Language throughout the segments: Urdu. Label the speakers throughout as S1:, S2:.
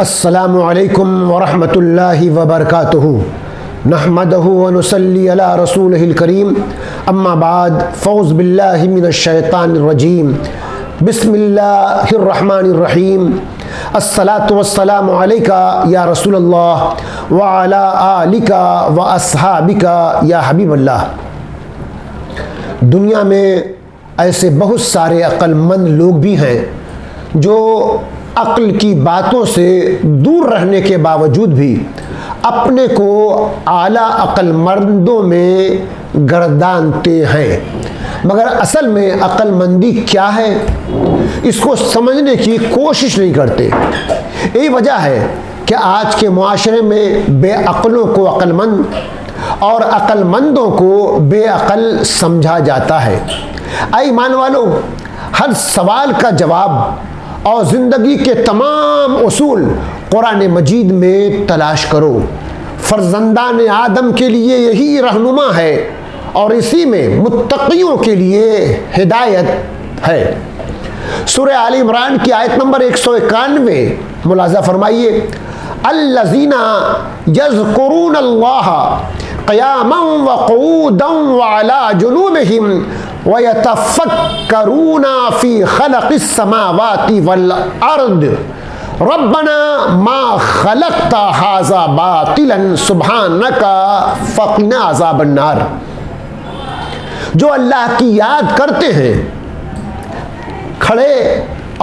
S1: السلام علیکم ورحمۃ اللہ وبرکاتہ نحمدہ ونصلی علی رسولہ الکریم اما بعد فاعوذ باللہ من الشیطان الرجیم بسم اللہ الرحمن الرحیم الصلاۃ والسلام علیکہ یا رسول اللہ وعلی آلک واصحابک یا حبیب اللہ۔ دنیا میں ایسے بہت سارے عقل مند لوگ بھی ہیں جو عقل کی باتوں سے دور رہنے کے باوجود بھی اپنے کو اعلیٰ عقل مندوں میں گردانتے ہیں، مگر اصل میں عقل مندی کیا ہے اس کو سمجھنے کی کوشش نہیں کرتے۔ یہی وجہ ہے کہ آج کے معاشرے میں بے عقلوں کو عقل مند اور عقل مندوں کو بے عقل سمجھا جاتا ہے۔ اے ایمان والو، ہر سوال کا جواب اور زندگی کے تمام اصول قرآن مجید میں تلاش کرو۔ فرزندان آدم کے لیے یہی رہنما ہے اور اسی میں متقیوں کے لیے ہدایت ہے۔ سورہ آل عمران کی آیت نمبر 191 ملاحظہ فرمائیے، الذین یذکرون اللہ قیاما وقعودا وعلی جنوبہم وَيَتَفَكَّرُونَ فِي خَلَقِ السَّمَاوَاتِ وَالْأَرْضِ رَبَّنَا مَا خَلَقْتَ هَذَا بَاطِلًا سُبْحَانَكَ فَقِنَا عَذَابَ النَّارِ۔ جو اللہ کی یاد کرتے ہیں کھڑے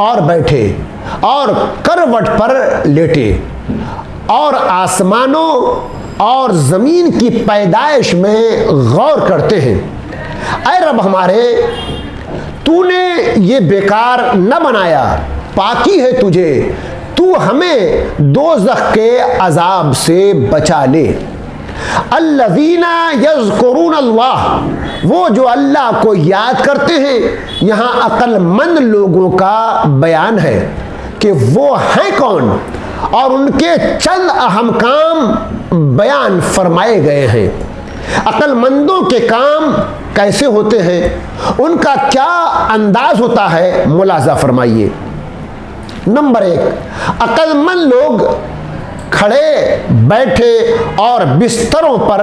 S1: اور بیٹھے اور کروٹ پر لیٹے اور آسمانوں اور زمین کی پیدائش میں غور کرتے ہیں، اے رب ہمارے، تو نے یہ بیکار نہ بنایا، پاکی ہے تجھے، تو ہمیں دوزخ کے عذاب سے بچا لے۔ الذین یذکرون اللہ، وہ جو اللہ کو یاد کرتے ہیں، یہاں عقل مند لوگوں کا بیان ہے کہ وہ ہیں کون اور ان کے چند اہم کام بیان فرمائے گئے ہیں۔ عقل مندوں کے کام کیسے ہوتے ہیں، ان کا کیا انداز ہوتا ہے، ملاحظہ فرمائیے۔ نمبر 1، عقل مند لوگ کھڑے بیٹھے اور بستروں پر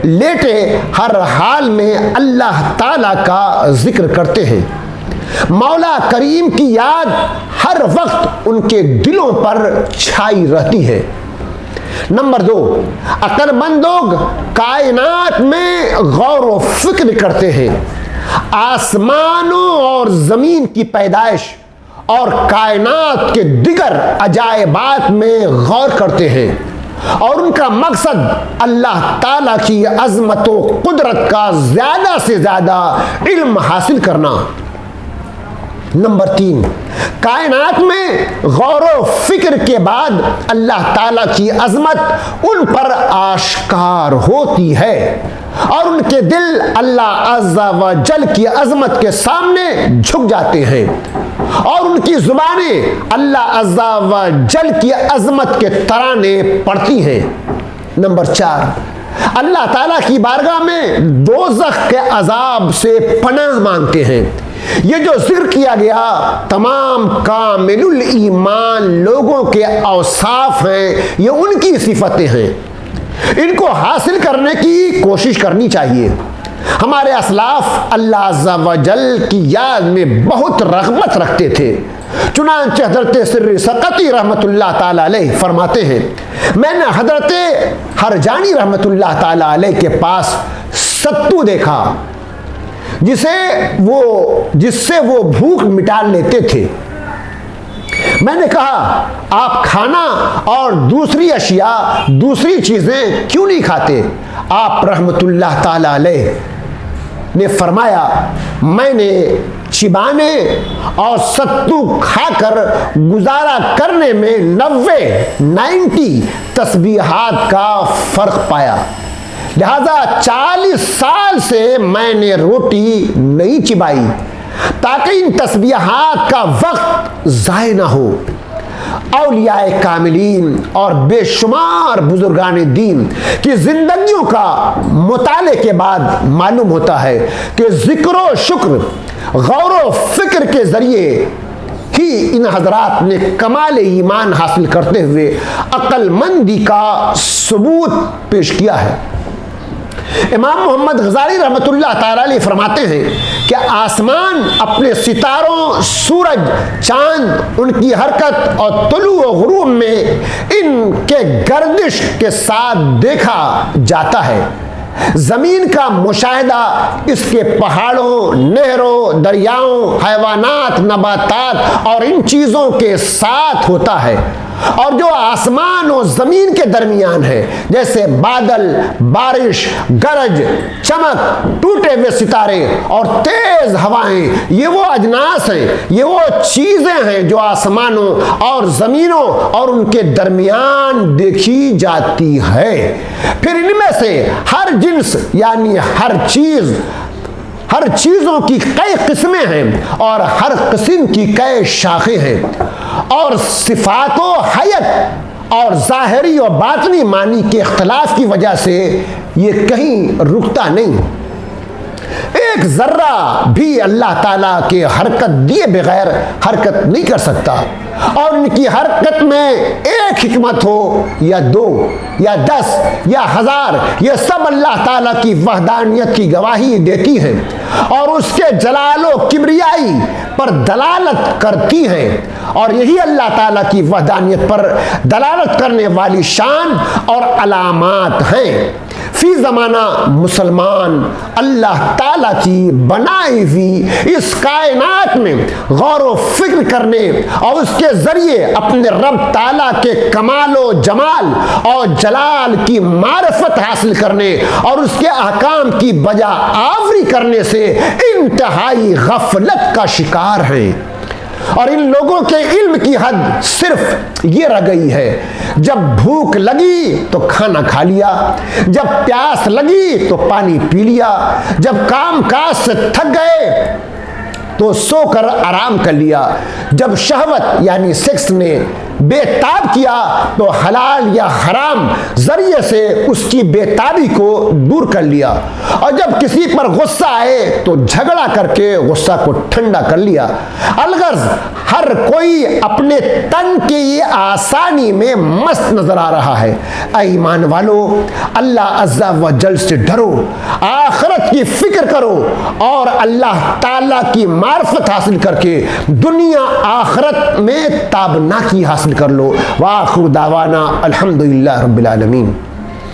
S1: لیٹے ہر حال میں اللہ تعالیٰ کا ذکر کرتے ہیں۔ مولا کریم کی یاد ہر وقت ان کے دلوں پر چھائی رہتی ہے۔ نمبر 2، عقل مند لوگ کائنات میں غور و فکر کرتے ہیں، آسمانوں اور زمین کی پیدائش اور کائنات کے دیگر عجائبات میں غور کرتے ہیں اور ان کا مقصد اللہ تعالیٰ کی عظمت و قدرت کا زیادہ سے زیادہ علم حاصل کرنا۔ نمبر 3، کائنات میں غور و فکر کے بعد اللہ تعالیٰ کی عظمت ان پر آشکار ہوتی ہے اور ان کے دل اللہ عز و جل کی عظمت کے سامنے جھک جاتے ہیں اور ان کی زبانیں اللہ عز و جل کی عظمت کے ترانے پڑھتی ہیں۔ نمبر 4، اللہ تعالیٰ کی بارگاہ میں دوزخ کے عذاب سے پناہ مانگتے ہیں۔ یہ جو ذکر کیا گیا تمام کامل الایمان لوگوں کے اوصاف ہیں، یہ ان کی صفتیں ہیں، ان کو حاصل کرنے کی کوشش کرنی چاہیے۔ ہمارے اسلاف اللہ عز و جل کی یاد میں بہت رغبت رکھتے تھے، چنانچہ حضرت سر سقطی رحمۃ اللہ تعالی علیہ فرماتے ہیں، میں نے حضرت ہرجانی رحمۃ اللہ تعالی علیہ کے پاس ستو دیکھا جس سے وہ بھوک مٹا لیتے تھے۔ میں نے کہا، آپ کھانا اور دوسری اشیاء، دوسری چیزیں کیوں نہیں کھاتے؟ آپ رحمت اللہ تعالی علیہ نے فرمایا، میں نے چبانے اور ستو کھا کر گزارا کرنے میں 90 تسبیحات کا فرق پایا، لہذا 40 سال سے میں نے روٹی نہیں چبائی تاکہ ان تسبیحات کا وقت ضائع نہ ہو۔ اولیاء کاملین اور بے شمار بزرگان دین کی زندگیوں کا مطالعے کے بعد معلوم ہوتا ہے کہ ذکر و شکر، غور و فکر کے ذریعے ہی ان حضرات نے کمال ایمان حاصل کرتے ہوئے عقل مندی کا ثبوت پیش کیا ہے۔ امام محمد غزالی رحمۃ اللہ تعالی علیہ فرماتے ہیں کہ آسمان اپنے ستاروں، سورج، چاند، ان کی حرکت اور طلوع و غروب میں ان کے گردش کے ساتھ دیکھا جاتا ہے۔ زمین کا مشاہدہ اس کے پہاڑوں، نہروں، دریاؤں، حیوانات، نباتات اور ان چیزوں کے ساتھ ہوتا ہے، اور جو آسمان و زمین کے درمیان ہے جیسے بادل، بارش، گرج، چمک، ٹوٹے ہوئے ستارے اور تیز ہوائیں، یہ وہ اجناس ہیں، یہ وہ چیزیں ہیں جو آسمانوں اور زمینوں اور ان کے درمیان دیکھی جاتی ہے۔ پھر ان میں سے ہر جنس یعنی ہر چیزوں کی کئی قسمیں ہیں اور ہر قسم کی کئی شاخیں ہیں، اور صفات و حیت اور ظاہری و باطنی معنی کے اختلاف کی وجہ سے یہ کہیں رکتا نہیں۔ ایک ذرہ بھی اللہ تعالیٰ کے حرکت دیے بغیر حرکت نہیں کر سکتا، اور ان کی حرکت میں ایک حکمت ہو یا 2 یا 10 یا 1000، یہ سب اللہ تعالیٰ کی وحدانیت کی گواہی دیتی ہیں اور اس کے جلال و کبریائی پر دلالت کرتی ہیں، اور یہی اللہ تعالیٰ کی وحدانیت پر دلالت کرنے والی شان اور علامات ہیں۔ فی زمانہ مسلمان اللہ تعالیٰ کی بنائی ہوئی اس کائنات میں غور و فکر کرنے اور اس کے ذریعے اپنے رب تعالیٰ کے کمال و جمال اور جلال کی معرفت حاصل کرنے اور اس کے احکام کی بجا آوری کرنے سے انتہائی غفلت کا شکار ہیں، اور ان لوگوں کے علم کی حد صرف یہ رہ گئی ہے، جب بھوک لگی تو کھانا کھا لیا، جب پیاس لگی تو پانی پی لیا، جب کام کاج سے تھک گئے تو سو کر آرام کر لیا، جب شہوت یعنی سیکس نے بے تاب کیا تو حلال یا حرام ذریعے سے اس کی بے تابی کو دور کر لیا، اور جب کسی پر غصہ آئے تو جھگڑا کر کے غصہ کو ٹھنڈا کر لیا۔ الغرض ہر کوئی اپنے تن کی آسانی میں مست نظر آ رہا ہے۔ اے ایمان والو، اللہ عز و جل سے ڈرو، آخرت کی فکر کرو اور اللہ تعالیٰ کی معرفت حاصل کر کے دنیا آخرت میں تابناکی حاصل کر لو۔ وآخر دعوانا الحمدللہ رب العالمین۔